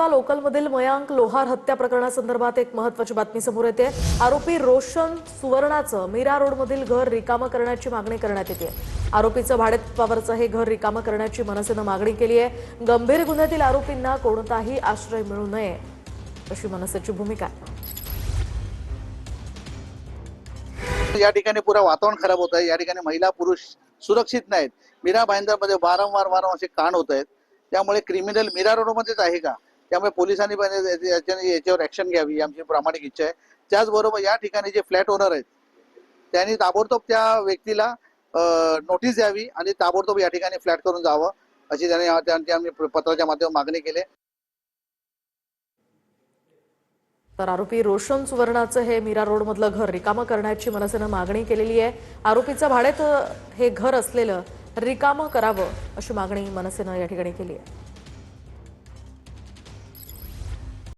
लोकलमधील मयांक लोहार हत्या प्रकरणासंदर्भात एक महत्त्वाची बातमी समोर येते। आरोपी रोशन सुवर्णाचं मीरा रोडमधील घर रिकामं करण्याची मागणी करण्यात येते। आरोपीचं भाडेतत्वावरचं हे घर रिकामं करण्याची मनसेनं मागणी केली आहे। गंभीर गुन्ह्यातील आरोपींना कोणताही आश्रय मिळू नये अशी मनसेची भूमिका आहे। या ठिकाणी पुरा वातावरण खराब होत आहे। या ठिकाणी महिला पुरुष सुरक्षित नाहीत। मीरा भाईंदरमध्ये वारंवार असे कांड होत आहेत। त्यामुळे क्रिमिनल मीरा रोडमध्येच आहे का? त्यामुळे पोलिसांनी पण याच्यावर ऍक्शन घ्यावी आमची प्रामाणिक इच्छा आहे। त्याचबरोबर या ठिकाणी जे फ्लॅट ओनर आहेत त्यांनी ताबडतोब त्या व्यक्तीला नोटीस द्यावी आणि ताबडतोब या ठिकाणी फ्लॅट करून जावं अशी त्यांनी आम्ही पत्राच्या माध्यमातून मागणी केली। तर आरोपी रोशन सुवर्णाचं हे मीरा रोडमधलं घर रिकामं करण्याची मनसेनं मागणी केलेली आहे। आरोपीचं भाडेत हे घर असलेलं रिकामं करावं अशी मागणी मनसेनं या ठिकाणी केली आहे।